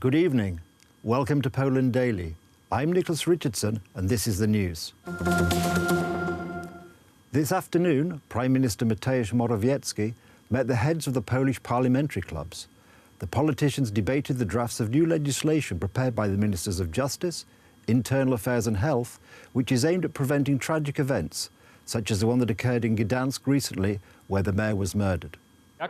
Good evening. Welcome to Poland Daily. I'm Nicholas Richardson and this is the news. This afternoon, Prime Minister Mateusz Morawiecki met the heads of the Polish parliamentary clubs. The politicians debated the drafts of new legislation prepared by the Ministers of Justice, Internal Affairs and Health, which is aimed at preventing tragic events, such as the one that occurred in Gdansk recently, where the mayor was murdered. The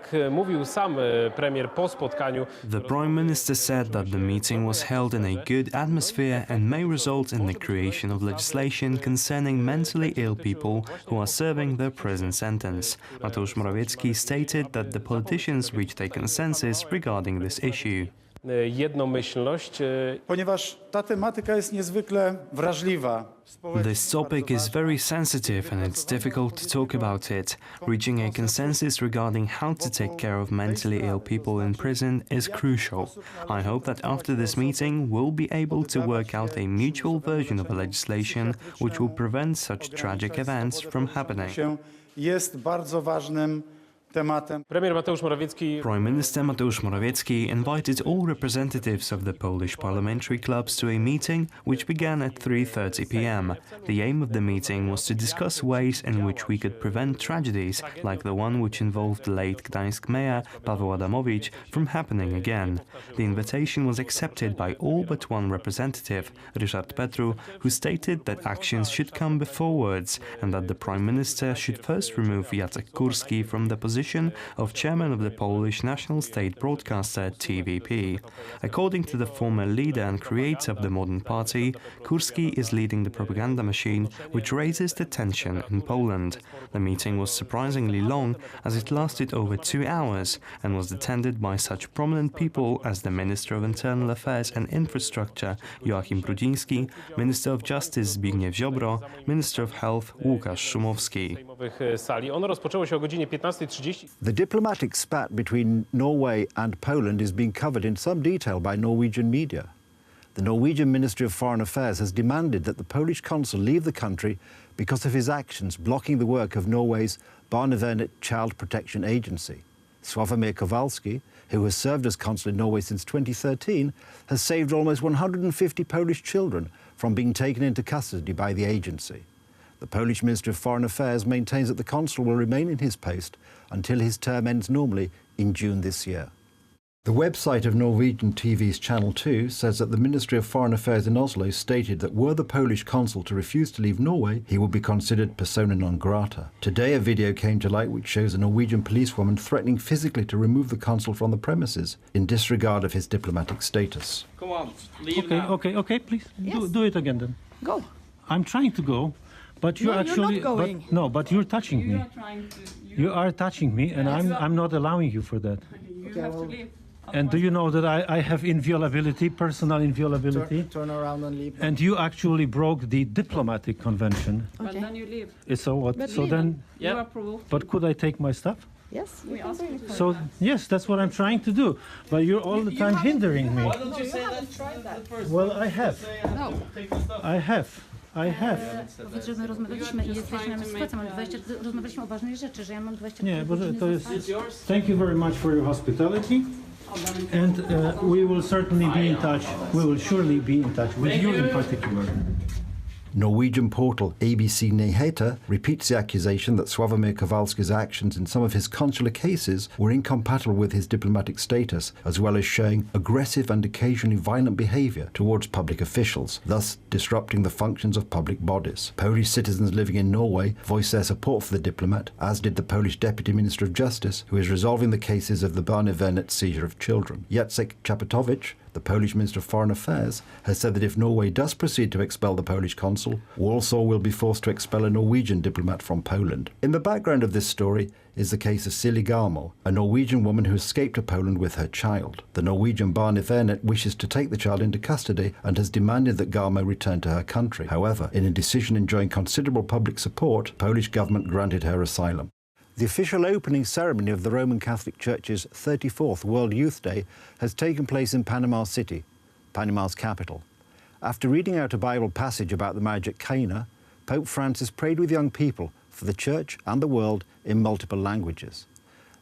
Prime Minister said that the meeting was held in a good atmosphere and may result in the creation of legislation concerning mentally ill people who are serving their prison sentence. Mateusz Morawiecki stated that the politicians reached a consensus regarding this issue. Ponieważ ta tematyka jest niezwykle wrażliwa. This topic is very sensitive and it's difficult to talk about it. Reaching a consensus regarding how to take care of mentally ill people in prison is crucial. I hope that after this meeting we'll be able to work out a mutual version of a legislation which will prevent such tragic events from happening. Jest bardzo ważnym tematem. Prime Minister Mateusz Morawiecki invited all representatives of the Polish parliamentary clubs to a meeting which began at 3:30 p.m. The aim of the meeting was to discuss ways in which we could prevent tragedies like the one which involved the late Gdańsk mayor Paweł Adamowicz from happening again. The invitation was accepted by all but one representative, Richardson, who stated that actions should come before words and that the Prime Minister should first remove Jacek Kurski from the position of chairman of the Polish national state broadcaster TVP. According to the former leader and creator of the modern party, Kurski is leading the propaganda machine which raises the tension in Poland. The meeting was surprisingly long as it lasted over 2 hours and was attended by such prominent people as the Minister of Internal Affairs and Infrastructure Joachim Brudziński, Minister of Justice Zbigniew Ziobro, Minister of Health Łukasz Szumowski. The diplomatic spat between Norway and Poland is being covered in some detail by Norwegian media. The Norwegian Ministry of Foreign Affairs has demanded that the Polish consul leave the country because of his actions blocking the work of Norway's Barnevernet Child Protection Agency. Sławomir Kowalski, who has served as consul in Norway since 2013, has saved almost 150 Polish children from being taken into custody by the agency. The Polish Minister of Foreign Affairs maintains that the consul will remain in his post until his term ends normally in June this year. The website of Norwegian TV's Channel 2 says that the Ministry of Foreign Affairs in Oslo stated that were the Polish consul to refuse to leave Norway, he would be considered persona non grata. Today a video came to light which shows a Norwegian policewoman threatening physically to remove the consul from the premises in disregard of his diplomatic status. Come on, leave now. Okay, please. Yes. Do it again then. Go. I'm trying to go, but you're actually... You're not going. But you're touching me. You are touching me, and I'm not allowing you for that. You have to leave. And do you know that I have inviolability, personal inviolability? Turn around and leave. And you actually broke the diplomatic convention. But then you leave. So what? But So leave. then... You are provoked. But could I take my stuff? Yes, we asked you for So, yes, that's what I'm trying to do. But you're all the time hindering me. Why don't you say that first? Well, I have. No. I have. Powiedz, że my rozmawialiśmy i jesteśmy na sytuacji, mamy 20, rozmawialiśmy o ważnej rzeczy, że ja mam 20 Nie, bo godzin to jest... zostać. Thank you very much for your hospitality. And we will certainly be in touch. We will surely be in touch with you in particular. Norwegian portal ABC Nyheter repeats the accusation that Sławomir Kowalski's actions in some of his consular cases were incompatible with his diplomatic status, as well as showing aggressive and occasionally violent behaviour towards public officials, thus disrupting the functions of public bodies. Polish citizens living in Norway voiced their support for the diplomat, as did the Polish Deputy Minister of Justice, who is resolving the cases of the Barnevernet seizure of children. Jacek Czaputowicz, the Polish Minister of Foreign Affairs, has said that if Norway does proceed to expel the Polish consul, Warsaw will be forced to expel a Norwegian diplomat from Poland. In the background of this story is the case of Silje Garmo, a Norwegian woman who escaped to Poland with her child. The Norwegian Barnevernet wishes to take the child into custody and has demanded that Garmo return to her country. However, in a decision enjoying considerable public support, Polish government granted her asylum. The official opening ceremony of the Roman Catholic Church's 34th World Youth Day has taken place in Panama City, Panama's capital. After reading out a Bible passage about the marriage at Cana, Pope Francis prayed with young people for the Church and the world in multiple languages.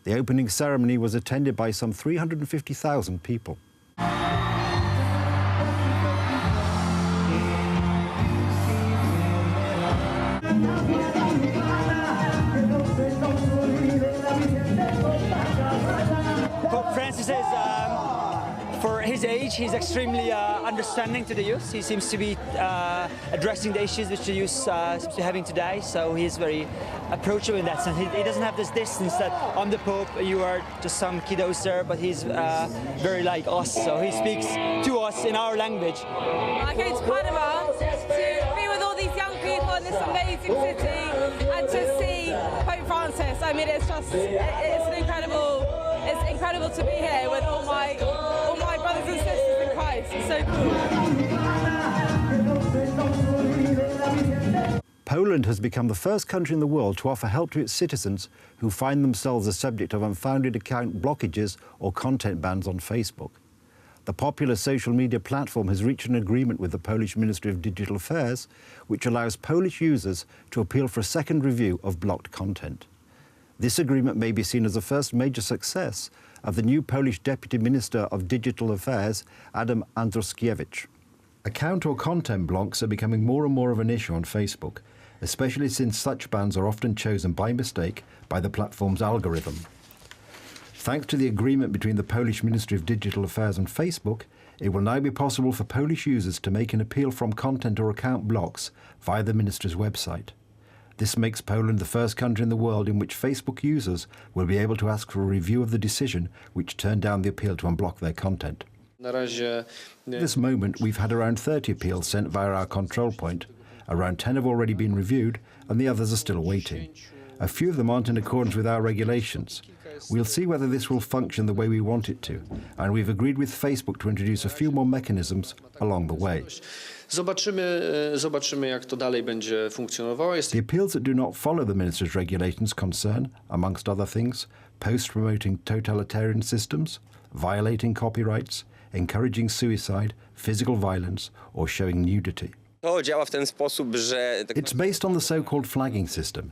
The opening ceremony was attended by some 350,000 people. his age, he's extremely understanding to the youth. He seems to be addressing the issues which the youth seems to be having today. So he's very approachable in that sense. He doesn't have this distance that I'm the Pope, you are just some kiddos there, but he's very like us. So he speaks to us in our language. I came to Panama to be with all these young people in this amazing city and to see Pope Francis. I mean, it's incredible to be here with all my brothers and sisters in Christ. It's so cool. Poland has become the first country in the world to offer help to its citizens who find themselves the subject of unfounded account blockages or content bans on Facebook. The popular social media platform has reached an agreement with the Polish Ministry of Digital Affairs, which allows Polish users to appeal for a second review of blocked content. This agreement may be seen as the first major success of the new Polish Deputy Minister of Digital Affairs, Adam Andruszkiewicz. Account or content blocks are becoming more and more of an issue on Facebook, especially since such bans are often chosen by mistake by the platform's algorithm. Thanks to the agreement between the Polish Ministry of Digital Affairs and Facebook, it will now be possible for Polish users to make an appeal from content or account blocks via the ministry's website. This makes Poland the first country in the world in which Facebook users will be able to ask for a review of the decision which turned down the appeal to unblock their content. At this moment, we've had around 30 appeals sent via our control point. Around 10 have already been reviewed, and the others are still waiting. A few of them aren't in accordance with our regulations. We'll see whether this will function the way we want it to, and we've agreed with Facebook to introduce a few more mechanisms along the way. Zobaczymy, jak to dalej będzie funkcjonowało. The appeals that do not follow the Minister's regulations concern, amongst other things, posts promoting totalitarian systems, violating copyrights, encouraging suicide, physical violence, or showing nudity. It's based on the so-called flagging system.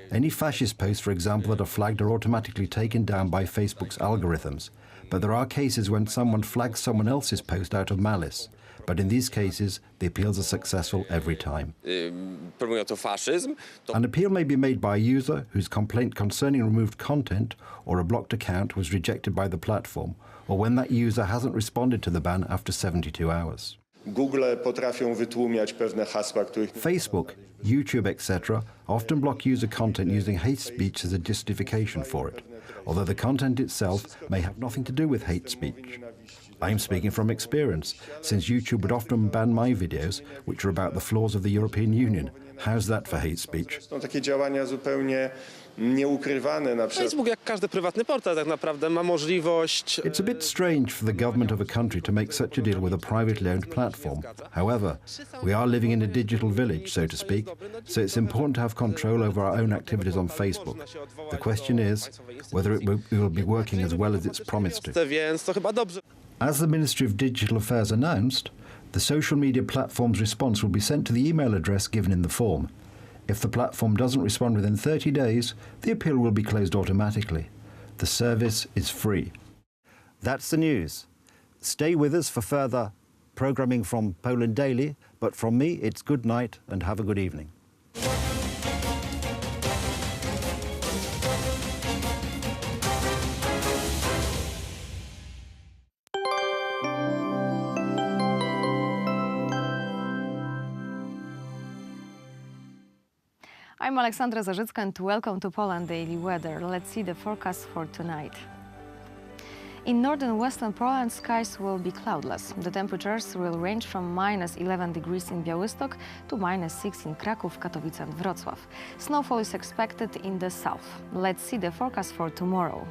Any fascist posts, for example, that are flagged are automatically taken down by Facebook's algorithms. But there are cases when someone flags someone else's post out of malice. But in these cases, the appeals are successful every time. An appeal may be made by a user whose complaint concerning removed content or a blocked account was rejected by the platform, or when that user hasn't responded to the ban after 72 hours. Facebook, YouTube, etc. often block user content using hate speech as a justification for it, although the content itself may have nothing to do with hate speech. I'm speaking from experience, since YouTube would often ban my videos, which are about the flaws of the European Union. How's that for hate speech? Facebook, jak każdy prywatny portal, tak naprawdę ma możliwość. It's a bit strange for the government of a country to make such a deal with a privately owned platform. However, we are living in a digital village, so to speak, so it's important to have control over our own activities on Facebook. The question is whether it will be working as well as it's promised to. Więc to chyba dobrze. As the Ministry of Digital Affairs announced, the social media platform's response will be sent to the email address given in the form. If the platform doesn't respond within 30 days, the appeal will be closed automatically. The service is free. That's the news. Stay with us for further programming from Poland Daily, but from me, it's good night and have a good evening. I'm Aleksandra Zarzycka and welcome to Poland Daily Weather. Let's see the forecast for tonight. In northern western Poland, skies will be cloudless. The temperatures will range from -11 degrees in Białystok to -6 in Kraków, Katowice and Wrocław. Snowfall is expected in the south. Let's see the forecast for tomorrow.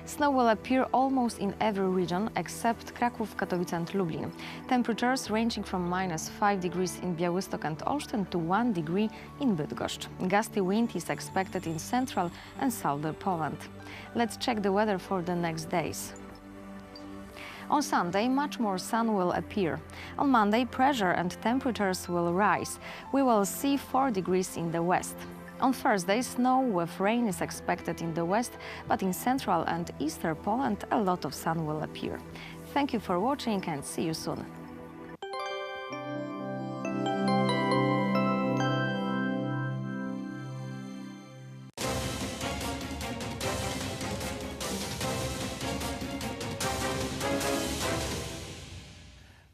Snow will appear almost in every region except Kraków, Katowice and Lublin. Temperatures ranging from -5 degrees in Białystok and Olsztyn to 1 degree in Bydgoszcz. Gusty wind is expected in central and southern Poland. Let's check the weather for the next days. On Sunday, much more sun will appear. On Monday, pressure and temperatures will rise. We will see 4 degrees in the west. On Thursday, snow with rain is expected in the west, but in central and eastern Poland, a lot of sun will appear. Thank you for watching and see you soon.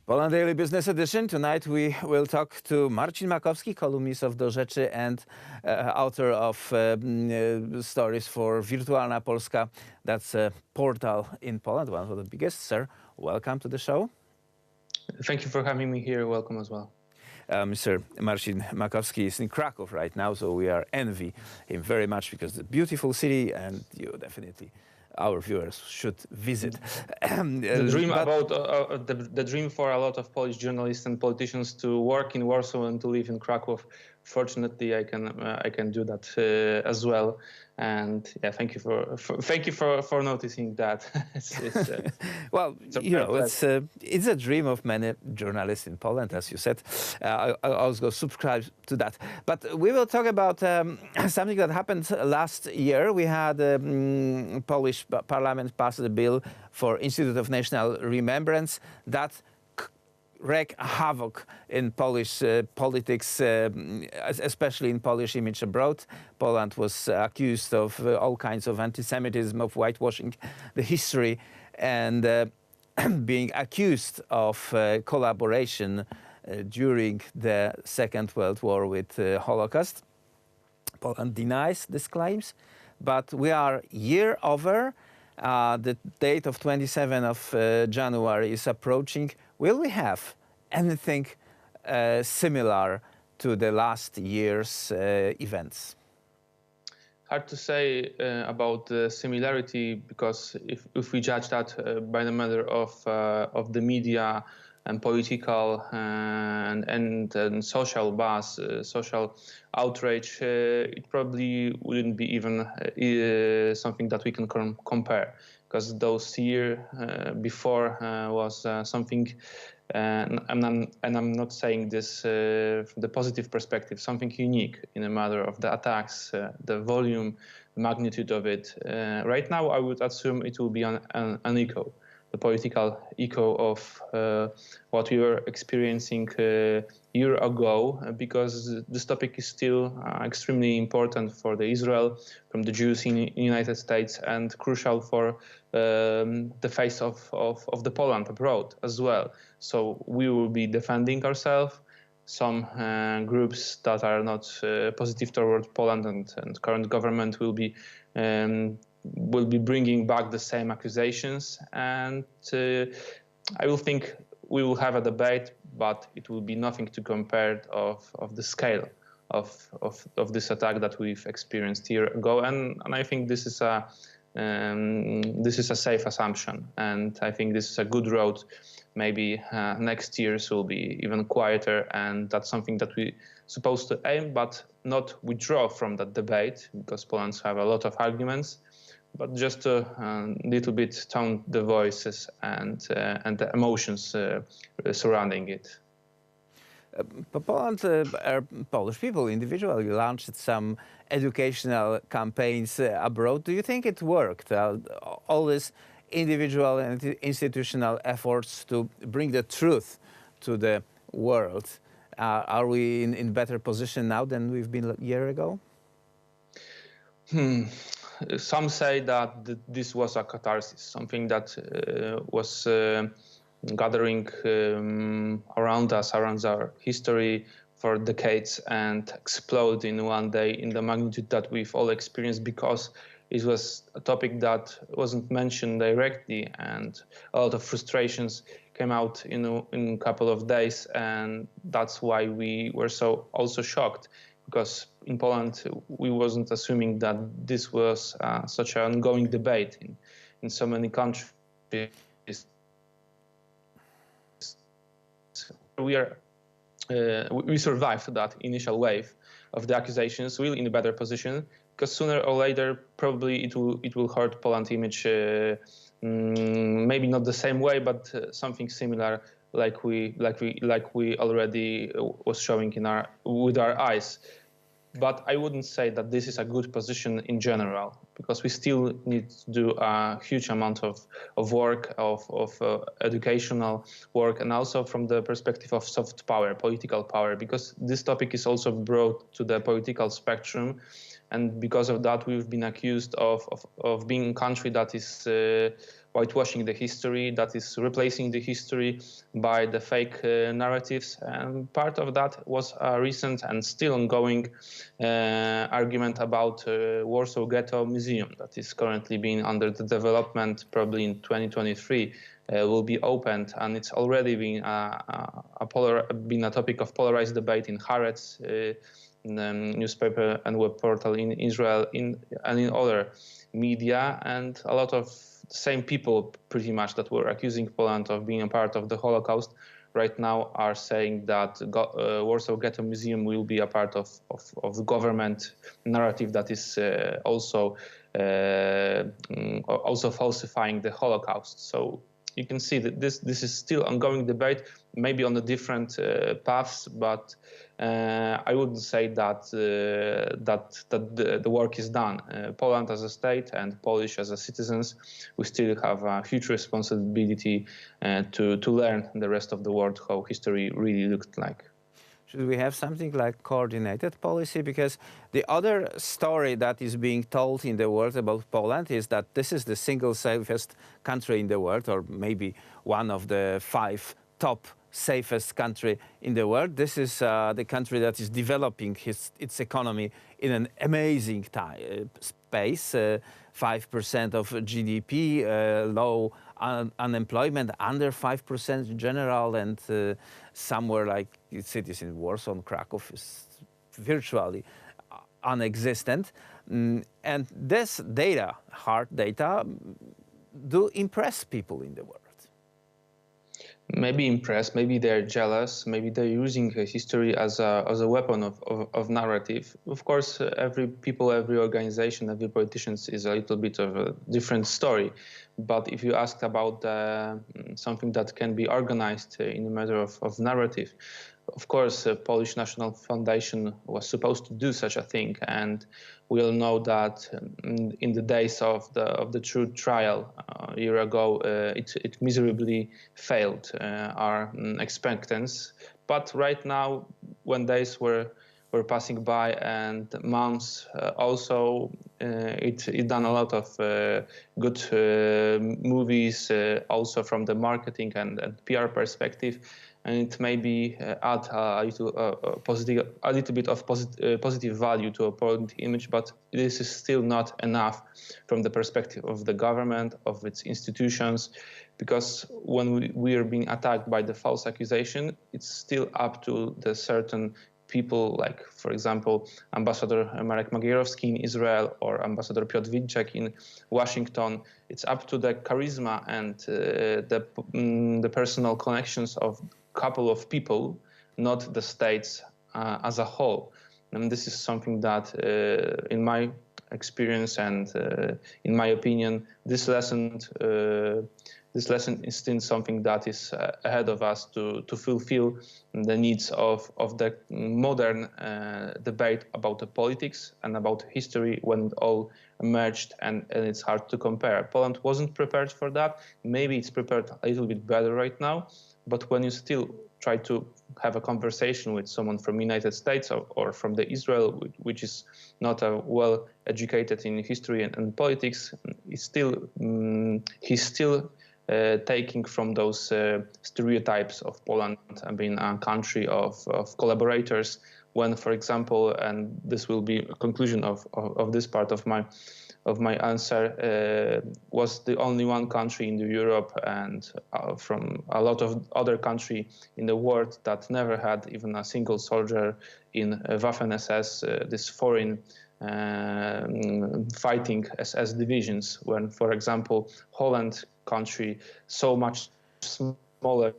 Poland Daily Business Edition. Tonight we will talk to Marcin Makowski, columnist of Do Rzeczy and author of stories for Wirtualna Polska. That's a portal in Poland, one of the biggest. Sir, welcome to the show. Thank you for having me here. Welcome as well. Mr. Marcin Makowski is in Krakow right now, so we are envy him very much because it's a beautiful city, and you definitely, our viewers should visit. The dream the dream for a lot of Polish journalists and politicians to work in Warsaw and to live in Krakow. Fortunately, I can do that as well. And yeah, thank you for noticing that. Well, you know, it's a dream of many journalists in Poland, as you said. I also subscribe to that. But we will talk about something that happened last year. We had Polish Parliament pass a bill for Institute of National Remembrance that wreak havoc in Polish politics, especially in Polish image abroad. Poland was accused of all kinds of anti-Semitism, of whitewashing the history, and being accused of collaboration during the Second World War with Holocaust. Poland denies these claims, but we are year over. The date of 27th of January is approaching. Will we have anything similar to the last year's events? Hard to say about the similarity, because if we judge that by the matter of the media and political and social buzz, social outrage, it probably wouldn't be even something that we can compare, because those years before was something, and I'm not saying this from the positive perspective, something unique in a matter of the attacks, the volume, the magnitude of it. Right now, I would assume it will be an echo. The political echo of what we were experiencing a year ago, because this topic is still extremely important for the Israel, from the Jews in the United States, and crucial for the face of the Poland abroad as well. So we will be defending ourselves. Some groups that are not positive toward Poland and current government will be bringing back the same accusations, and I will think we will have a debate, but it will be nothing to compare of the scale of this attack that we've experienced a year ago, and I think this is a safe assumption, and I think this is a good road. Maybe next years will be even quieter, and that's something that we're supposed to aim, but not withdraw from that debate, because Poland's have a lot of arguments, but just a little bit tone the voices and the emotions surrounding it. Poland, Polish people individually launched some educational campaigns abroad. Do you think it worked? All these individual and institutional efforts to bring the truth to the world. Are we in better position now than we've been a year ago? Some say that this was a catharsis, something that was gathering around us, around our history for decades, and explode in one day in the magnitude that we've all experienced, because it was a topic that wasn't mentioned directly, and a lot of frustrations came out in a couple of days, and that's why we were so also shocked, because in Poland we wasn't assuming that this was such an ongoing debate in so many countries. We survived that initial wave of the accusations, really in a better position, because sooner or later probably it will hurt Poland's image, maybe not the same way, but something similar, like we already was showing with our eyes. But I wouldn't say that this is a good position in general, because we still need to do a huge amount of work, of educational work, and also from the perspective of soft power, political power, because this topic is also brought to the political spectrum. And because of that, we've been accused of being a country that is whitewashing the history, that is replacing the history by the fake narratives. And part of that was a recent and still ongoing argument about Warsaw Ghetto Museum that is currently being under the development. Probably in 2023 will be opened, and it's already been a topic of polarized debate in Haaretz, newspaper and web portal in Israel, and in other media, and a lot of the same people pretty much that were accusing Poland of being a part of the Holocaust right now are saying that Warsaw Ghetto Museum will be a part of the government narrative that is also falsifying the Holocaust. So you can see that this is still ongoing debate, maybe on the different paths, but I wouldn't say that the work is done. Poland as a state and Polish as a citizens, we still have a huge responsibility to learn the rest of the world how history really looked like. Should we have something like coordinated policy? Because the other story that is being told in the world about Poland is that this is the single safest country in the world, or maybe one of the 5 top safest country in the world. This is the country that is developing its economy in an amazing space, 5% of GDP, low unemployment, under 5% in general, and somewhere like cities in Warsaw and Krakow is virtually non-existent. And this data, hard data, do impress people in the world. Maybe impressed, maybe they're jealous, maybe they're using history as a weapon of narrative. Of course, every people, every organization, every politician is a little bit of a different story. But if you ask about something that can be organized in a matter of narrative, of course, Polish National Foundation was supposed to do such a thing, and we all know that in the days of the true trial a year ago, it miserably failed our expectancies. But right now, when days were passing by and months, also it done a lot of good movies, also from the marketing and PR perspective. And it maybe add a little bit of positive value to a Poland image, but this is still not enough from the perspective of the government, of its institutions, because when we are being attacked by the false accusation, it's still up to the certain people, like, for example, Ambassador Marek Magierowski in Israel or Ambassador Piotr Witczek in Washington. It's up to the charisma and the personal connections of couple of people, not the states as a whole. And this is something that, in my experience and in my opinion, this lesson is still something that is ahead of us to fulfill the needs of the modern debate about the politics and about history when it all emerged, and it's hard to compare. Poland wasn't prepared for that. Maybe it's prepared a little bit better right now. But when you still try to have a conversation with someone from United States or from the Israel, which is not well educated in history and politics, he's still taking from those stereotypes of Poland and being a country of collaborators. When, for example, and this will be a conclusion of this part of my answer, was the only one country in Europe and from a lot of other countries in the world that never had even a single soldier in Waffen-SS, this foreign fighting SS divisions, when, for example, Holland country, so much smaller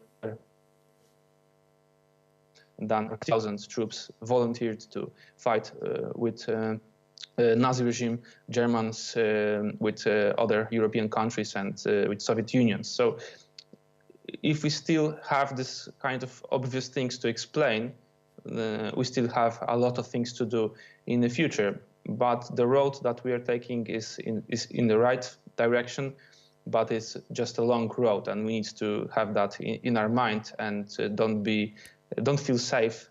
than 1,000 troops volunteered to fight with Nazi regime, Germans with other European countries and with Soviet Union. So if we still have this kind of obvious things to explain, we still have a lot of things to do in the future. But the road that we are taking is in the right direction, but it's just a long road, and we need to have that in our mind and don't feel safe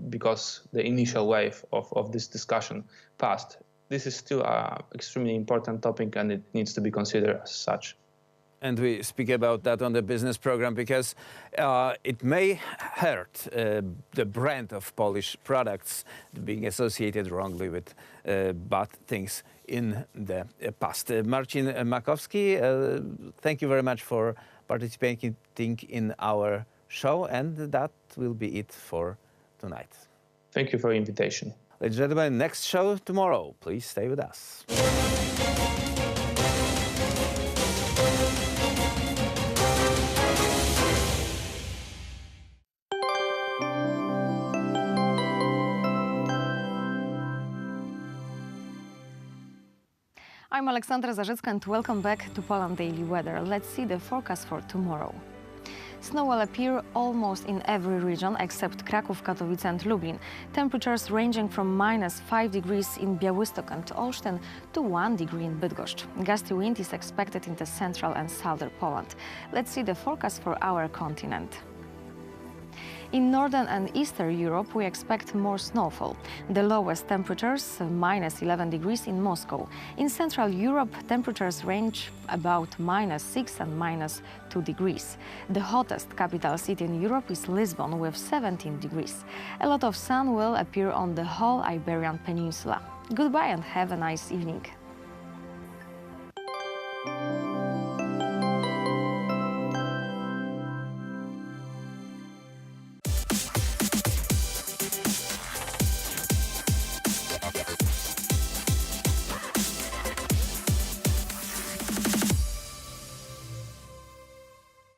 because the initial wave of this discussion passed. This is still an extremely important topic, and it needs to be considered as such. And we speak about that on the business program because it may hurt the brand of Polish products being associated wrongly with bad things in the past. Marcin Makowski, thank you very much for participating in our show, and that will be it for tonight. Thank you for the invitation. Ladies and gentlemen, next show tomorrow. Please stay with us. I'm Aleksandra Zarzycka and welcome back to Poland Daily Weather. Let's see the forecast for tomorrow. Snow will appear almost in every region except Kraków, Katowice and Lublin. Temperatures ranging from -5 degrees in Białystok and Olsztyn to 1 degree in Bydgoszcz. Gusty wind is expected in the central and southern Poland. Let's see the forecast for our continent. In northern and eastern Europe, we expect more snowfall. The lowest temperatures, -11 degrees in Moscow. In Central Europe, temperatures range about -6 and -2 degrees. The hottest capital city in Europe is Lisbon with 17 degrees. A lot of sun will appear on the whole Iberian Peninsula. Goodbye and have a nice evening.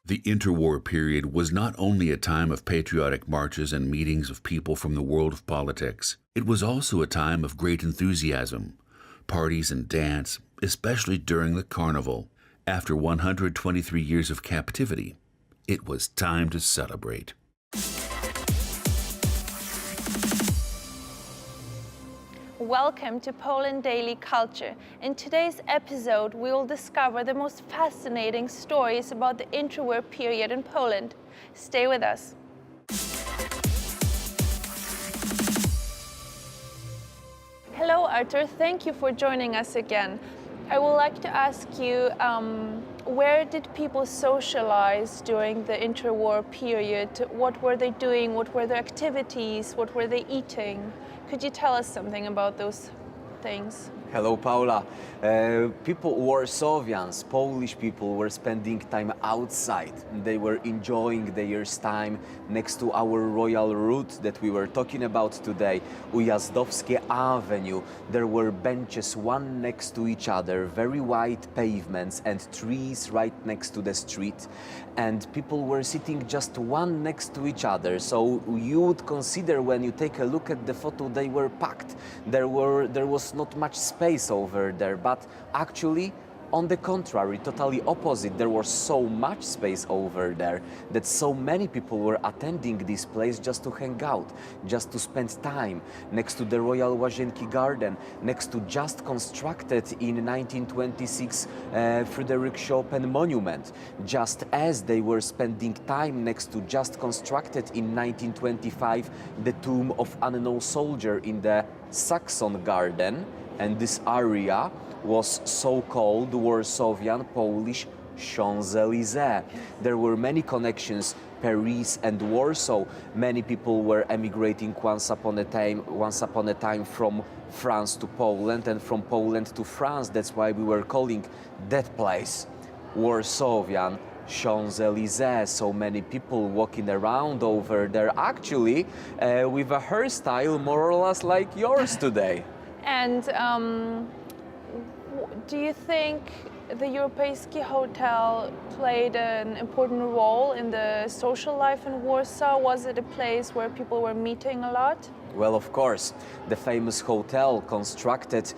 The interwar period was not only a time of patriotic marches and meetings of people from the world of politics, it was also a time of great enthusiasm, parties and dance, especially during the carnival. After 123 years of captivity, it was time to celebrate. Welcome to Poland Daily Culture. In today's episode, we will discover the most fascinating stories about the interwar period in Poland. Stay with us. Hello, Artur. Thank you for joining us again. I would like to ask you, where did people socialize during the interwar period? What were they doing? What were their activities? What were they eating? Could you tell us something about those things? Hello, Paula. People, Warsawians, Polish people, were spending time outside. They were enjoying their time next to our royal route that we were talking about today, Ujazdowskie Avenue. There were benches one next to each other, very wide pavements and trees right next to the street. And people were sitting just one next to each other. So you would consider, when you take a look at the photo, they were packed. There was not much space over there, but actually, on the contrary, totally opposite. There was so much space over there that so many people were attending this place just to hang out, just to spend time next to the Royal Łazienki Garden, next to just constructed in 1926 Frederick Chopin Monument, just as they were spending time next to just constructed in 1925 the tomb of unknown soldier in the Saxon Garden. And this area was so-called Warsawian Polish Champs-Élysées. There were many connections, Paris and Warsaw. Many people were emigrating once upon a time from France to Poland and from Poland to France. That's why we were calling that place Warsawian Champs-Élysées. So many people walking around over there, actually with a hairstyle more or less like yours today. And do you think the Europejski Hotel played an important role in the social life in Warsaw? Was it a place where people were meeting a lot? Well, of course, the famous hotel constructed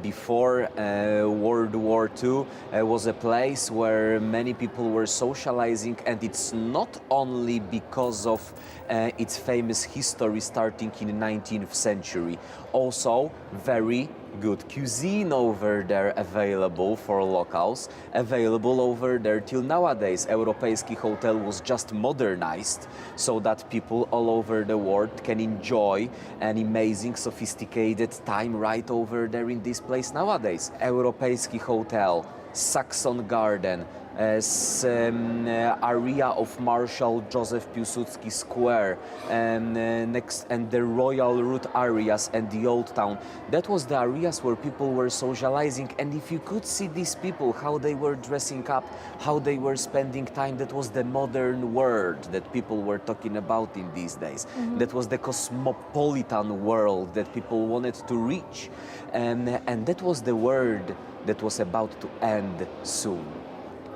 before World War II was a place where many people were socializing, and it's not only because of its famous history starting in the 19th century. Also, very good cuisine over there available for locals, available over there till nowadays. Europejski Hotel was just modernized so that people all over the world can enjoy an amazing, sophisticated time right over there in this place nowadays. Europejski Hotel Saxon Garden, area of Marshal Joseph Piłsudski Square, and the Royal Route areas and the Old Town. That was the areas where people were socializing, and if you could see these people, how they were dressing up, how they were spending time, that was the modern world that people were talking about in these days. That was the cosmopolitan world that people wanted to reach, and that was the world that was about to end soon.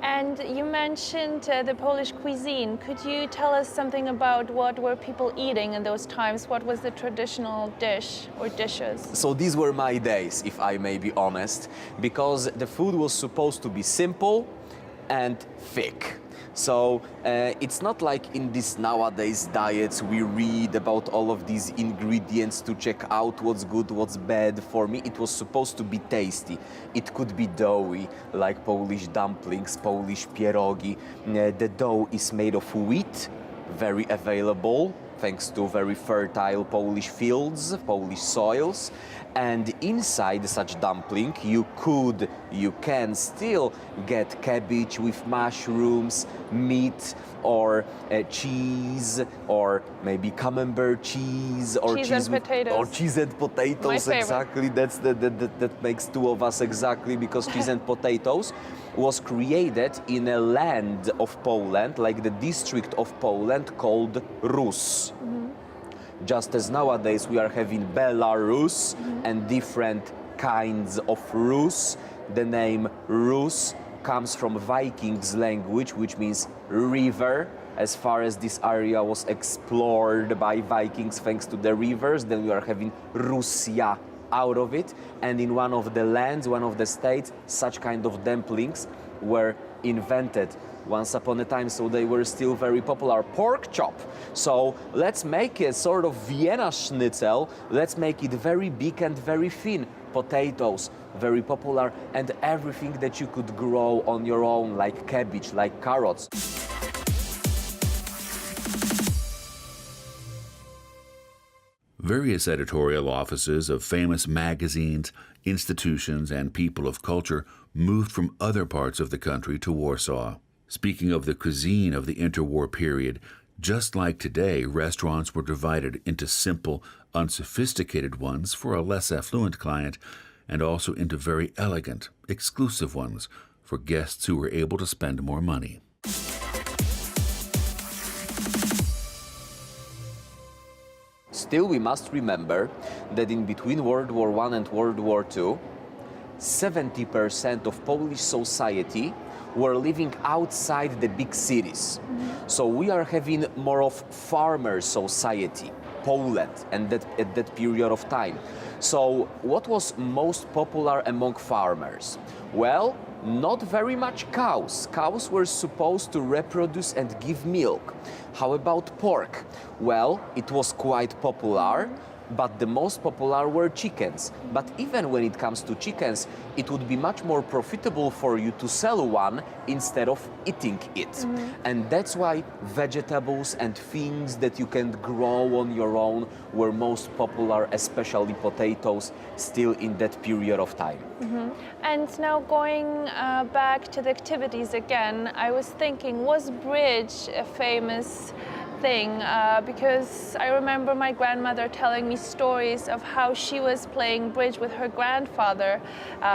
And you mentioned the Polish cuisine. Could you tell us something about what were people eating in those times? What was the traditional dish or dishes? So these were my days, if I may be honest, because the food was supposed to be simple and thick. So it's not like in these nowadays diets we read about all of these ingredients to check out what's good, what's bad. For me, it was supposed to be tasty. It could be doughy, like Polish dumplings, Polish pierogi. The dough is made of wheat, very available, thanks to very fertile Polish fields, Polish soils. And inside such dumpling, you can still get cabbage with mushrooms, meat, or cheese, or maybe camembert cheese, or cheese and potatoes. Or cheese and potatoes. My favorite. Exactly. That makes two of us exactly, because cheese and potatoes was created in a land of Poland, like the district of Poland called Rus. Just as nowadays we are having Belarus and different kinds of Rus. The name Rus comes from Vikings language, which means river. As far as this area was explored by Vikings thanks to the rivers, then we are having Russia out of it. And in one of the lands, one of the states, such kind of dumplings were invented once upon a time, so they were still very popular. Pork chop. So let's make a sort of Vienna schnitzel. Let's make it very big and very thin. Potatoes, very popular, and everything that you could grow on your own, like cabbage, like carrots. Various editorial offices of famous magazines, institutions, and people of culture moved from other parts of the country to Warsaw. Speaking of the cuisine of the interwar period, just like today, restaurants were divided into simple, unsophisticated ones for a less affluent client, and also into very elegant, exclusive ones for guests who were able to spend more money. Still, we must remember that in between World War I and World War II, 70% of Polish society were living outside the big cities. So we are having more of farmer society, Poland, and at that period of time. So what was most popular among farmers? Well, not very much cows. Cows were supposed to reproduce and give milk. How about pork? Well, it was quite popular, but the most popular were chickens. But even when it comes to chickens, it would be much more profitable for you to sell one instead of eating it. And that's why vegetables and things that you can grow on your own were most popular, especially potatoes, still in that period of time. And now going back to the activities again, I was thinking, was bridge a famous thing? Because I remember my grandmother telling me stories of how she was playing bridge with her grandfather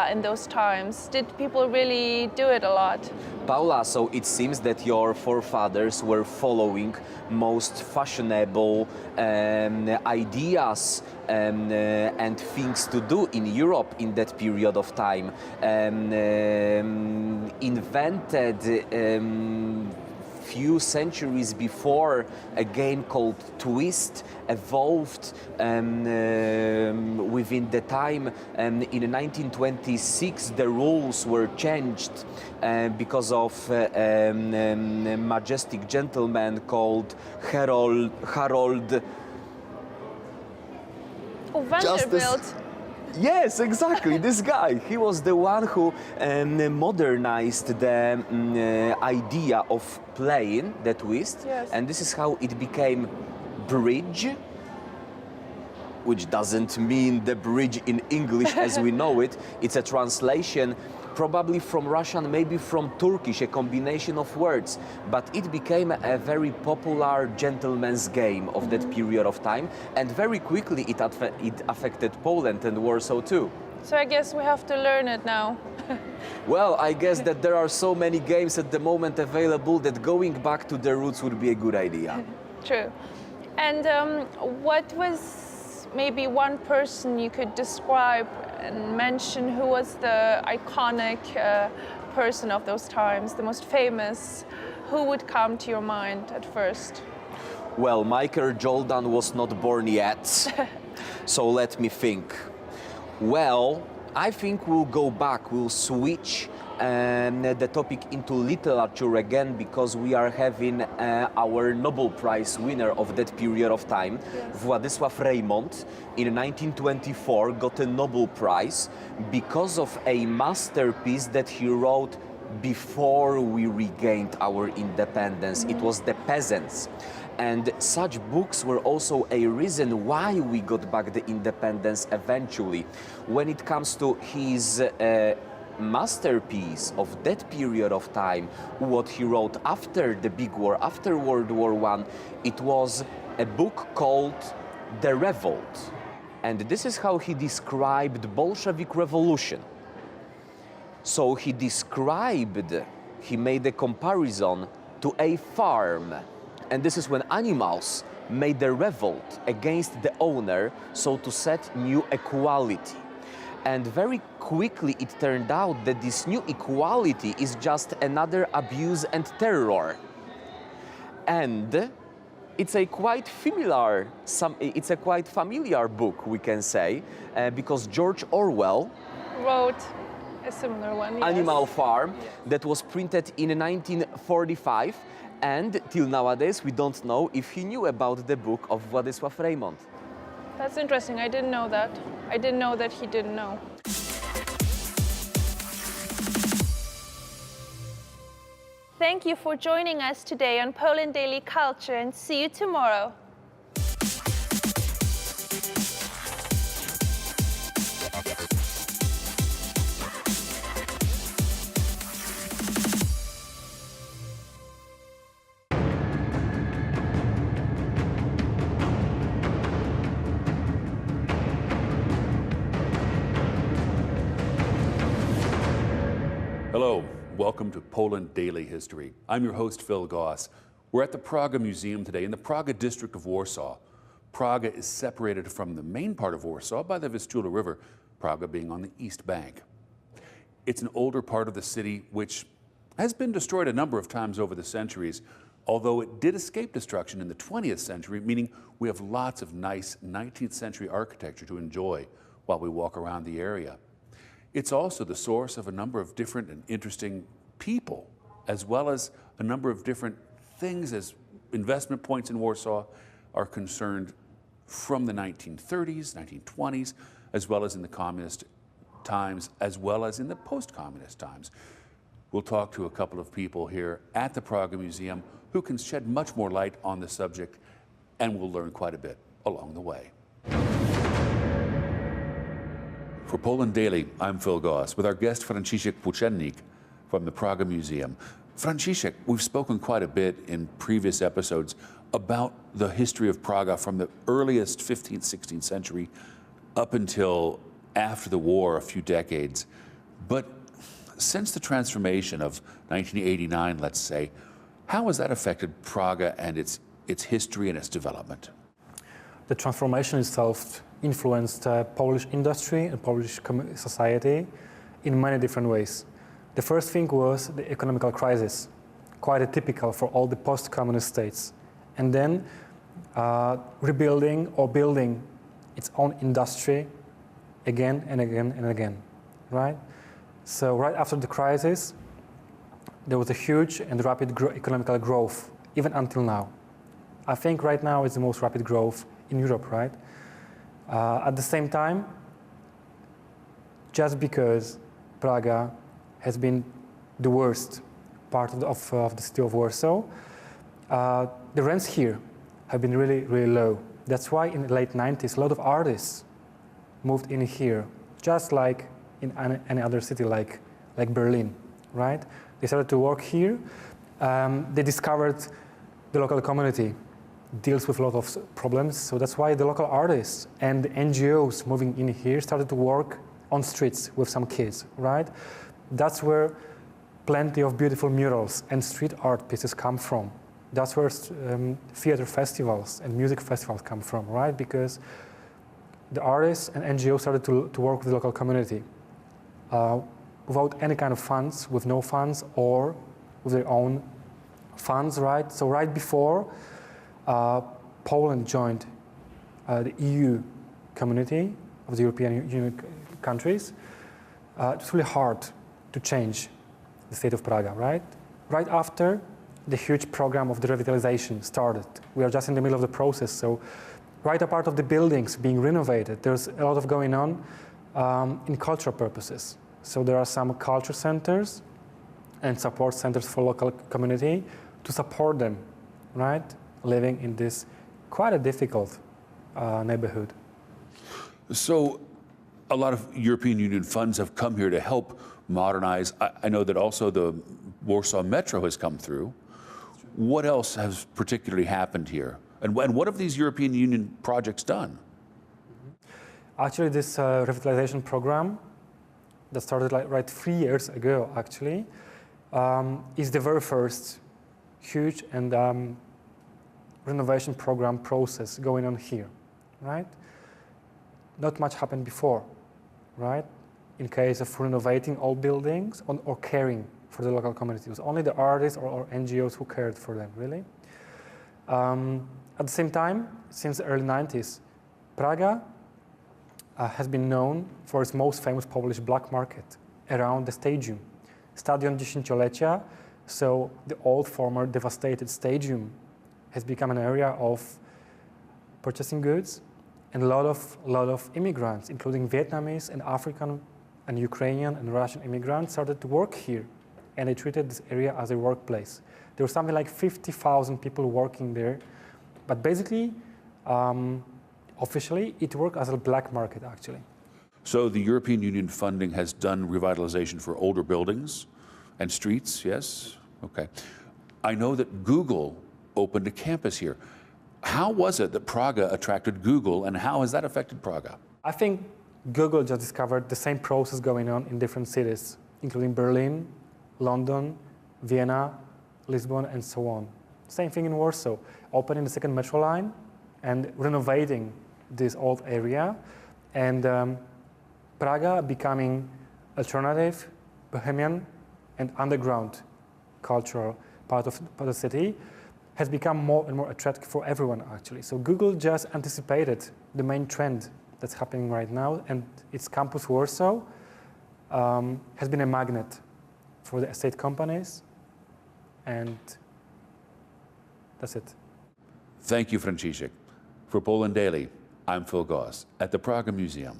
in those times. Did people really do it a lot? Paula, so it seems that your forefathers were following most fashionable ideas and things to do in Europe in that period of time. Invented few centuries before, a game called Twist evolved within the time. In 1926, the rules were changed because of a majestic gentleman called Harold. Oh, Vanderbilt. Yes, exactly, this guy. He was the one who modernized the idea of playing the twist. Yes. And this is how it became bridge, which doesn't mean the bridge in English as we know it. It's a translation probably from Russian, maybe from Turkish, a combination of words. But it became a very popular gentleman's game of that period of time. And very quickly it affected Poland and Warsaw too. So I guess we have to learn it now. Well, I guess that there are so many games at the moment available that going back to the roots would be a good idea. True. And what was maybe one person you could describe and mention who was the iconic person of those times, the most famous? Who would come to your mind at first? Well, Michael Jordan was not born yet, so let me think. Well, I think we'll go back, we'll switch the topic into literature again, because we are having our Nobel Prize winner of that period of time, yes. Władysław Reymont, in 1924 got a Nobel Prize because of a masterpiece that he wrote before we regained our independence. It was The Peasants. And such books were also a reason why we got back the independence eventually. When it comes to his masterpiece of that period of time, what he wrote after the big war, after World War I, it was a book called The Revolt. And this is how he described Bolshevik revolution. So he made a comparison to a farm. And this is when animals made a revolt against the owner, so to set new equality. And very quickly it turned out that this new equality is just another abuse and terror. And it's a quite familiar book, we can say, because George Orwell wrote a similar one. Yes. Animal Farm, that was printed in 1945. And till nowadays, we don't know if he knew about the book of Władysław Reymont. That's interesting. I didn't know that. I didn't know that he didn't know. Thank you for joining us today on Poland Daily Culture, and see you tomorrow. Hello, welcome to Poland Daily History. I'm your host, Phil Goss. We're at the Praga Museum today in the Praga district of Warsaw. Praga is separated from the main part of Warsaw by the Vistula River, Praga being on the east bank. It's an older part of the city which has been destroyed a number of times over the centuries, although it did escape destruction in the 20th century, meaning we have lots of nice 19th century architecture to enjoy while we walk around the area. It's also the source of a number of different and interesting people, as well as a number of different things as investment points in Warsaw are concerned from the 1930s, 1920s, as well as in the communist times, as well as in the post-communist times. We'll talk to a couple of people here at the Praga Museum who can shed much more light on the subject, and we'll learn quite a bit along the way. For Poland Daily, I'm Phil Goss, with our guest Franciszek Płócennik from the Praga Museum. Franciszek, we've spoken quite a bit in previous episodes about the history of Praga from the earliest 15th, 16th century up until after the war, a few decades. But since the transformation of 1989, let's say, how has that affected Praga and its history and its development? The transformation itself influenced Polish industry and Polish society in many different ways. The first thing was the economical crisis, quite atypical for all the post-communist states. And then rebuilding or building its own industry again and again and again, right? So right after the crisis, there was a huge and rapid economical growth, even until now. I think right now it's the most rapid growth in Europe, right? At the same time, just because Praga has been the worst part of the city of Warsaw, the rents here have been really, really low. That's why in the late 90s, a lot of artists moved in here, just like in any other city like Berlin, right? They started to work here. They discovered the local community deals with a lot of problems, so that's why the local artists and the NGOs moving in here started to work on streets with some kids, right? That's where plenty of beautiful murals and street art pieces come from. That's where theater festivals and music festivals come from, right? Because the artists and NGOs started to work with the local community without any kind of funds, with no funds, or with their own funds, right? So right before Poland joined the EU community of the European Union countries, it was really hard to change the state of Praga, right? Right after the huge program of the revitalization started. We are just in the middle of the process, so right apart of the buildings being renovated, there's a lot of going on in cultural purposes. So there are some culture centers and support centers for local community to support them, right? Living in this quite a difficult neighborhood. So a lot of European Union funds have come here to help modernize. I know that also the Warsaw Metro has come through. What else has particularly happened here? And what have these European Union projects done? Actually, this revitalization program that started right 3 years ago, actually, is the very first huge and renovation program process going on here, right? Not much happened before, right? In case of renovating old buildings or caring for the local community. It was only the artists or NGOs who cared for them, really. At the same time, since the early 90s, Praga has been known for its most famous Polish black market around the stadium. Stadion Dziesięciolecia, so the old former devastated stadium, has become an area of purchasing goods, and a lot of immigrants, including Vietnamese and African and Ukrainian and Russian immigrants, started to work here, and they treated this area as a workplace. There were something like 50,000 people working there, but basically, officially, it worked as a black market, actually. So the European Union funding has done revitalization for older buildings and streets, yes? Okay. I know that Google opened a campus here. How was it that Praga attracted Google, and how has that affected Praga? I think Google just discovered the same process going on in different cities, including Berlin, London, Vienna, Lisbon, and so on. Same thing in Warsaw, opening the second metro line and renovating this old area, and Praga becoming alternative, bohemian, and underground cultural part of the city has become more and more attractive for everyone, actually. So Google just anticipated the main trend that's happening right now, and its campus Warsaw has been a magnet for the estate companies, and that's it. Thank you, Franciszek. For Poland Daily, I'm Phil Goss at the Praga Museum.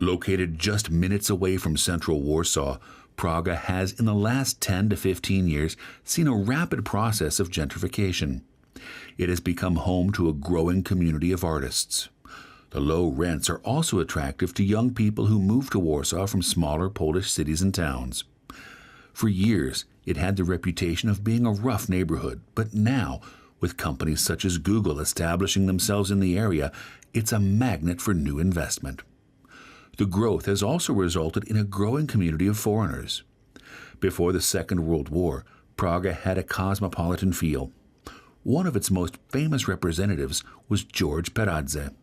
Located just minutes away from central Warsaw, Praga has, in the last 10 to 15 years, seen a rapid process of gentrification. It has become home to a growing community of artists. The low rents are also attractive to young people who move to Warsaw from smaller Polish cities and towns. For years, it had the reputation of being a rough neighborhood, but now, with companies such as Google establishing themselves in the area, it's a magnet for new investment. The growth has also resulted in a growing community of foreigners. Before the Second World War, Praga had a cosmopolitan feel. One of its most famous representatives was George Peradze.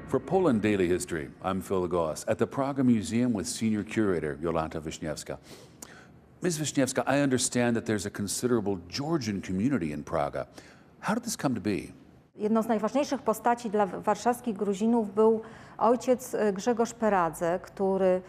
For Poland Daily History, I'm Phil Goss at the Praga Museum with Senior Curator Jolanta Wiśniewska. Ms. Wiśniewska, I understand that there's a considerable Georgian community in Praga. How did this come to be? Jedną z najważniejszych postaci dla warszawskich Gruzinów był ojciec Grzegorz Peradze, który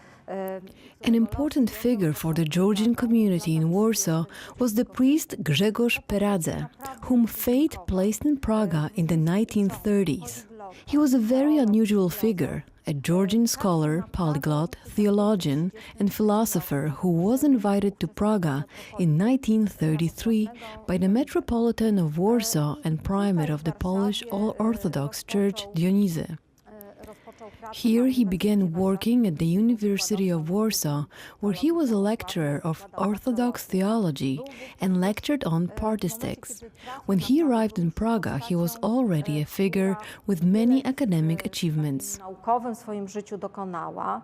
An important figure for the Georgian community in Warsaw was the priest Grzegorz Peradze, whom fate placed in Praga in the 1930s. He was a very unusual figure, a Georgian scholar, polyglot, theologian, and philosopher who was invited to Praga in 1933 by the Metropolitan of Warsaw and primate of the Polish All-Orthodox Church, Dionyzy. Here he began working at the University of Warsaw, where he was a lecturer of Orthodox theology and lectured on patristics. When he arrived in Praga, he was already a figure with many academic achievements. Naukowym w swoim życiu dokonała.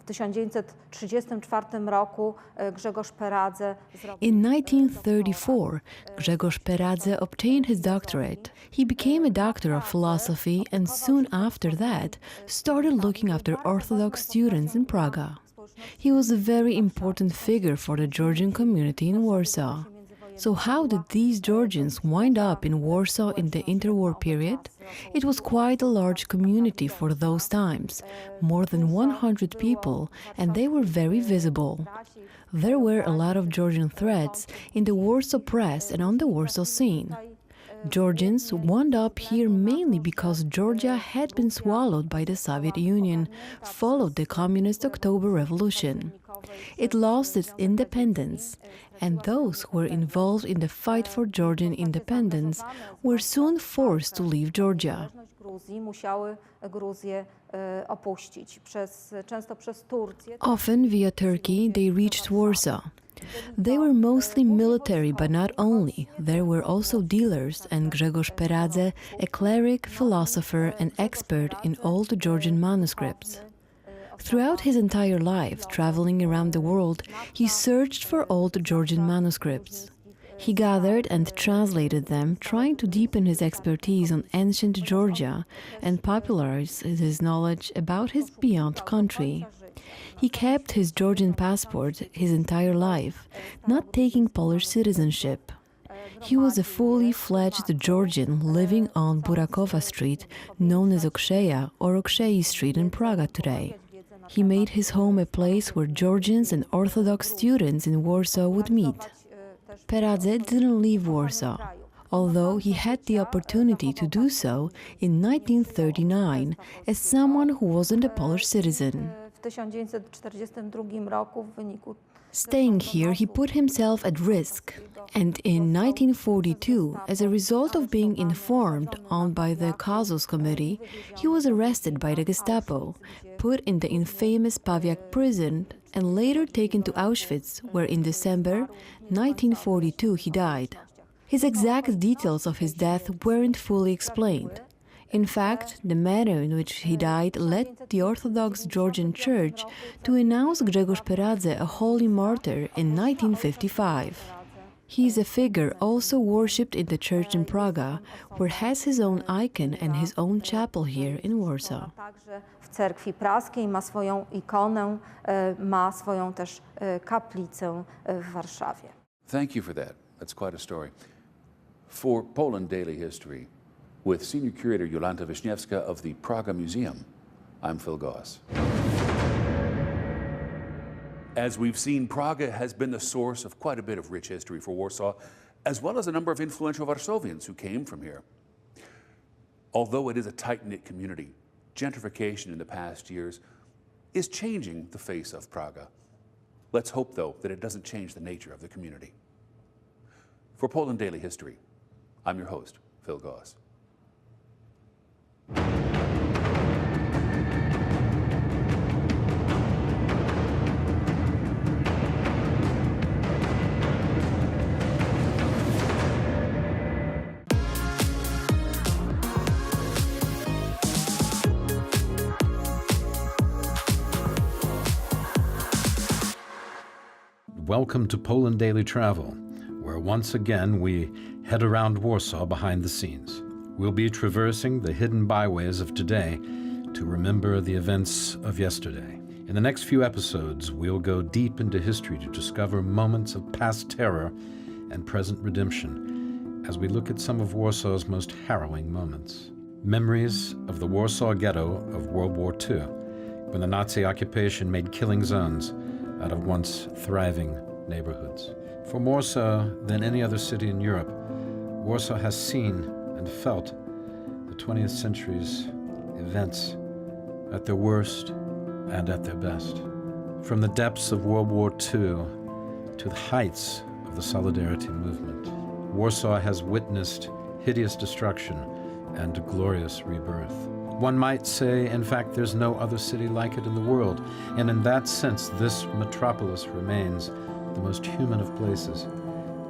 W 1934 roku Grzegorz Peradze In 1934, Grzegorz Peradze obtained his doctorate. He became a doctor of philosophy and soon after that started looking after Orthodox students in Praga. He was a very important figure for the Georgian community in Warsaw. So how did these Georgians wind up in Warsaw in the interwar period? It was quite a large community for those times, more than 100 people, and they were very visible. There were a lot of Georgian threads in the Warsaw press and on the Warsaw scene. Georgians wound up here mainly because Georgia had been swallowed by the Soviet Union, followed the Communist October Revolution. It lost its independence, and those who were involved in the fight for Georgian independence were soon forced to leave Georgia. Often via Turkey they reached Warsaw. They were mostly military, but not only. There were also dealers, and Grzegorz Peradze, a cleric, philosopher, and expert in old Georgian manuscripts. Throughout his entire life, traveling around the world, he searched for old Georgian manuscripts. He gathered and translated them, trying to deepen his expertise on ancient Georgia and popularize his knowledge about his beyond country. He kept his Georgian passport his entire life, not taking Polish citizenship. He was a fully fledged Georgian living on Burakowa Street, known as Oksheja or Okshei Street in Praga today. He made his home a place where Georgians and Orthodox students in Warsaw would meet. Peradze didn't leave Warsaw, although he had the opportunity to do so in 1939 as someone who wasn't a Polish citizen. Staying here, he put himself at risk, and in 1942, as a result of being informed on by the Casus Committee, he was arrested by the Gestapo, put in the infamous Pawiak prison, and later taken to Auschwitz, where in December 1942 he died. His exact details of his death weren't fully explained. In fact, the manner in which he died led the Orthodox Georgian Church to announce Grzegorz Peradze a holy martyr in 1955. He is a figure also worshipped in the church in Praga, where has his own icon and his own chapel here in Warsaw. W cerkwi praskiej ma swoją ikonę, ma swoją też kaplicę w Warszawie. Thank you for that. That's quite a story. For Poland Daily History, with Senior Curator Jolanta Wiśniewska of the Praga Museum, I'm Phil Goss. As we've seen, Praga has been the source of quite a bit of rich history for Warsaw, as well as a number of influential Warsavians who came from here. Although it is a tight-knit community, gentrification in the past years is changing the face of Praga. Let's hope, though, that it doesn't change the nature of the community. For Poland Daily History, I'm your host, Phil Goss. Welcome to Poland Daily Travel, where once again we head around Warsaw behind the scenes. We'll be traversing the hidden byways of today to remember the events of yesterday. In the next few episodes, we'll go deep into history to discover moments of past terror and present redemption as we look at some of Warsaw's most harrowing moments. Memories of the Warsaw Ghetto of World War II, when the Nazi occupation made killing zones out of once thriving neighborhoods. For more so than any other city in Europe, Warsaw has seen and felt the 20th century's events, at their worst and at their best. From the depths of World War II to the heights of the Solidarity movement, Warsaw has witnessed hideous destruction and a glorious rebirth. One might say, in fact, there's no other city like it in the world, and in that sense, this metropolis remains the most human of places,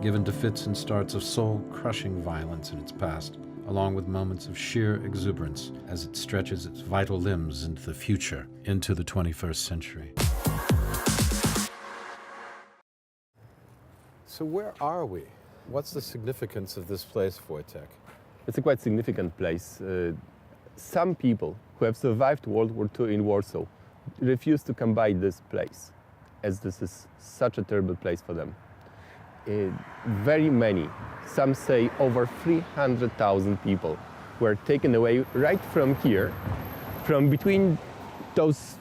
given to fits and starts of soul-crushing violence in its past, along with moments of sheer exuberance as it stretches its vital limbs into the future, into the 21st century. So where are we? What's the significance of this place, Wojtek? It's a quite significant place. Some people who have survived World War II in Warsaw refuse to come by this place, as this is such a terrible place for them. Very many, some say over 300,000 people were taken away right from here, from between those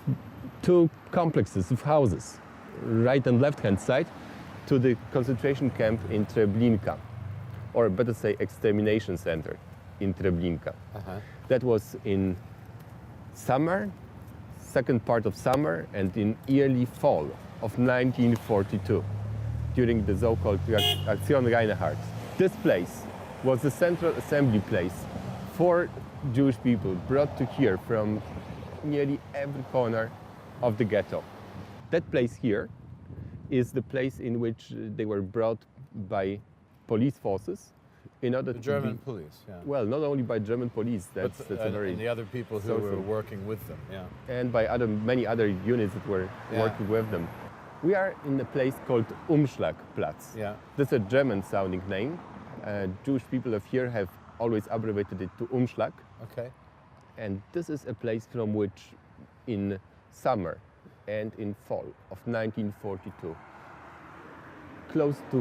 two complexes of houses, right and left-hand side, to the concentration camp in Treblinka, or better say extermination center in Treblinka. That was in summer, second part of summer, and in early fall of 1942, during the so-called Aktion Reinhardt. This place was the central assembly place for Jewish people brought to here from nearly every corner of the ghetto. That place here is the place in which they were brought by police forces in order the German police, yeah. Well, not only by German police, that's a very... And the other people who were working with them, yeah. And by many other units that were working with them. We are in a place called Umschlagplatz. Yeah. That's a German-sounding name. Jewish people of here have always abbreviated it to Umschlag. Okay. And this is a place from which in summer and in fall of 1942, close to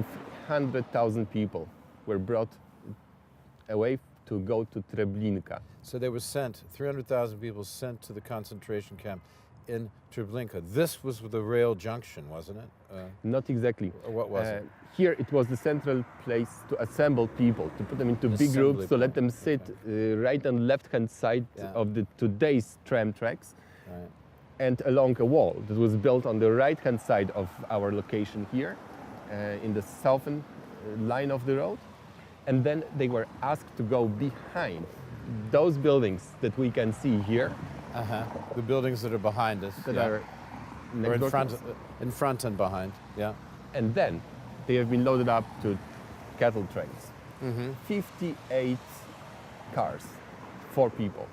100,000 people were brought away to go to Treblinka. So they were sent, 300,000 people sent to the concentration camp in Treblinka. This was the rail junction, wasn't it? Not exactly. What was it? Here it was the central place to assemble people, to put them into big groups, to let them sit right and left-hand side of the today's tram tracks, and along a wall that was built on the right-hand side of our location here, in the southern line of the road. And then they were asked to go behind those buildings that we can see here. The buildings that are behind us. That are or in front and behind, yeah. And then they have been loaded up to cattle trains. 58 cars, 4 people.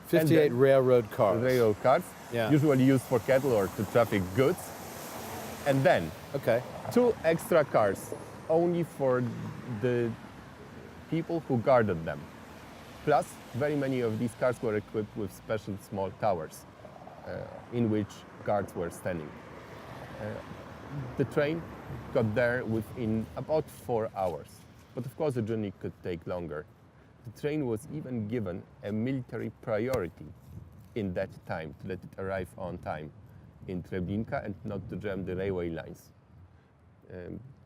58 railroad cars. Railroad cars, usually used for cattle or to traffic goods. And then 2 extra cars only for the people who guarded them. Plus, very many of these cars were equipped with special small towers in which guards were standing. The train got there within about 4 hours. But of course, the journey could take longer. The train was even given a military priority in that time to let it arrive on time in Treblinka and not to jam the railway lines.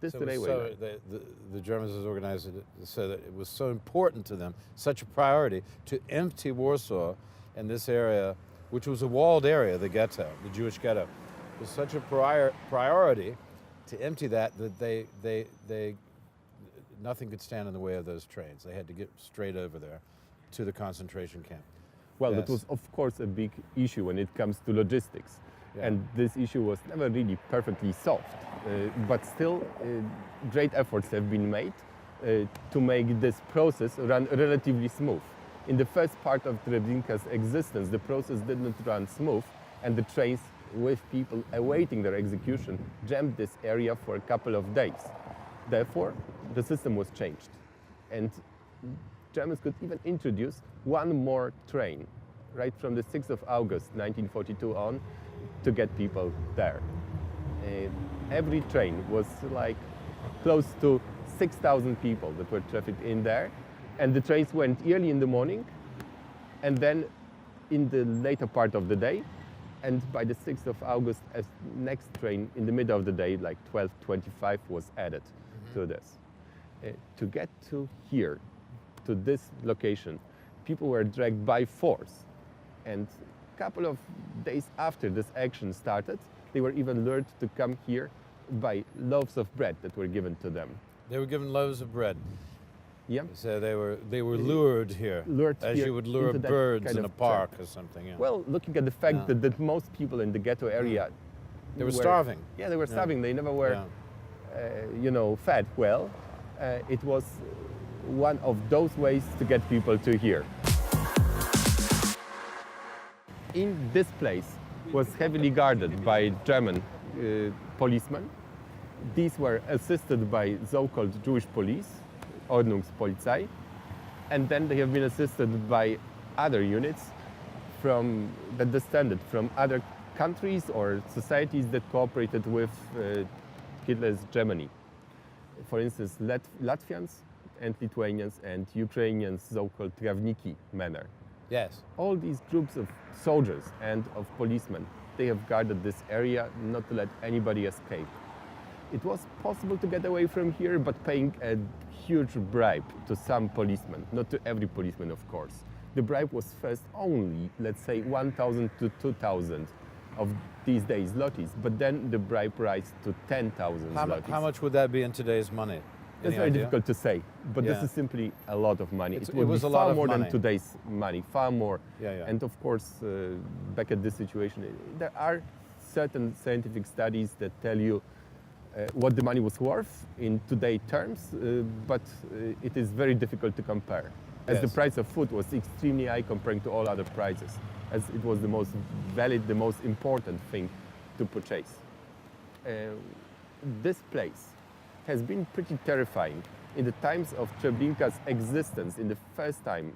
The Germans had organized it so that it was so important to them, such a priority, to empty Warsaw and this area, which was a walled area, the ghetto, the Jewish ghetto. It was such a priority to empty that nothing could stand in the way of those trains. They had to get straight over there to the concentration camp. Well, that was, of course, a big issue when it comes to logistics. And this issue was never really perfectly solved. But still, great efforts have been made to make this process run relatively smooth. In the first part of Treblinka's existence, the process did not run smooth, and the trains with people awaiting their execution jammed this area for a couple of days. Therefore, the system was changed. And Germans could even introduce one more train, right from the 6th of August 1942 on, to get people there. Every train was like close to 6,000 people that were trafficked in there, and the trains went early in the morning and then in the later part of the day, and by the 6th of August a next train in the middle of the day, like 12:25, was added to this. To get to here, to this location, people were dragged by force And a couple of days after this action started, they were even lured to come here by loaves of bread that were given to them. They were given loaves of bread. Yeah. So they were lured here, as here you would lure into that birds kind in a of park trap. or something. Yeah. Well, looking at the fact that most people in the ghetto area, they were starving. Yeah, they were starving. They never were, Yeah. fed well. It was one of those ways to get people to here. In this place was heavily guarded by German policemen. These were assisted by so-called Jewish police, Ordnungspolizei, and then they have been assisted by other units that descended from other countries or societies that cooperated with Hitler's Germany. For instance, Latvians and Lithuanians and Ukrainians, so-called Trawniki manner. Yes. All these groups of soldiers and of policemen, they have guarded this area not to let anybody escape. It was possible to get away from here, but paying a huge bribe to some policemen, not to every policeman, of course. The bribe was first only, let's say, 1,000 to 2,000 of these days zlotys, but then the bribe rose to 10,000 zlotys. How much would that be in today's money? It's very difficult to say, but this is simply a lot of money. It would was be a lot far of more money. than today's money, far more. Yeah. And of course, back at this situation, there are certain scientific studies that tell you what the money was worth in today's terms, but it is very difficult to compare, as the price of food was extremely high compared to all other prices, as it was the most valid, the most important thing to purchase. This place has been pretty terrifying. In the times of Treblinka's existence, in the first time,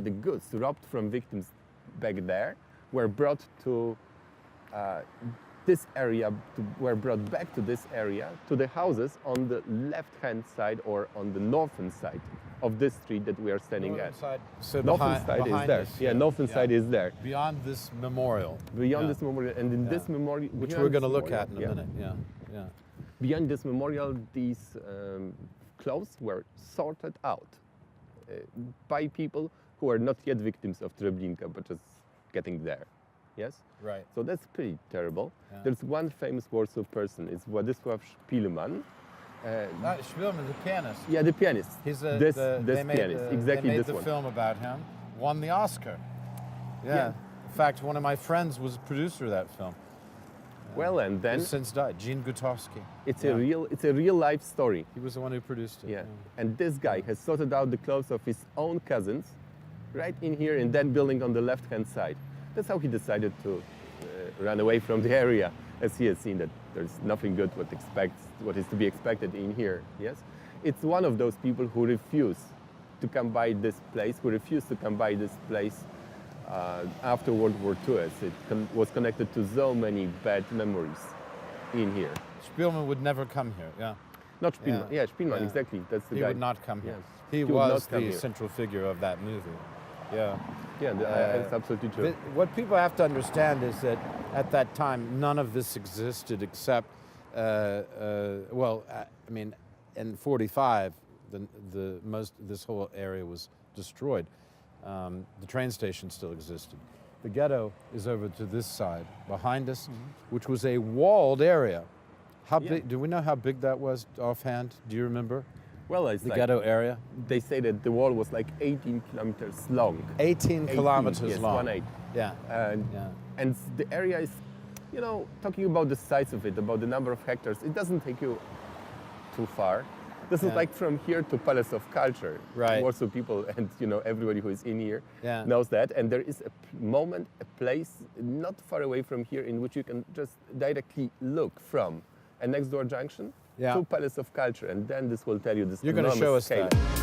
the goods robbed from victims back there were brought to this area, were brought back to this area, to the houses on the left-hand side or on the northern side of this street that we are standing at. So northern side is there. This, northern side is there. Beyond this memorial. Beyond this memorial, and in this memorial, which we're going to look at in a minute. Yeah. Beyond this memorial, these clothes were sorted out by people who are not yet victims of Treblinka, but just getting there. Yes? Right. So that's pretty terrible. Yeah. There's one famous Warsaw person, it's Władysław Szpilman. Szpilman, the pianist. Yeah, the pianist. He's this pianist, exactly they made this the one. film about him, won the Oscar. Yeah. In fact, one of my friends was a producer of that film. Well, and then he's since died, Gene Gutowski. It's a real life story. He was the one who produced it. Yeah. And this guy has sorted out the clothes of his own cousins right in here in that building on the left-hand side. That's how he decided to run away from the area, as he has seen that there's nothing good what is to be expected in here. Yes, it's one of those people who refuse to come by this place, after World War II, as it was connected to so many bad memories in here. Spielman would never come here. Yeah. Not Spielman. Yeah, Spielman. Yeah. Exactly. That's the guy. He would not come here. Yes. He was the central figure of that movie. Yeah. Yeah, that's absolutely true. What people have to understand is that at that time, none of this existed except, in 45, this whole area was destroyed. The train station still existed. The ghetto is over to this side, behind us, which was a walled area. How big? Do we know how big that was offhand? Do you remember? Well, it's the like, ghetto area. They say that the wall was like 18 kilometers long. 18 kilometers long. 18. Yeah. And the area is, talking about the size of it, about the number of hectares, it doesn't take you too far. This is like from here to Palace of Culture. Right. Warsaw people and everybody who is in here knows that. And there is a place not far away from here in which you can just directly look from a next door junction to Palace of Culture, and then this will tell you this You're going to show us scale. that.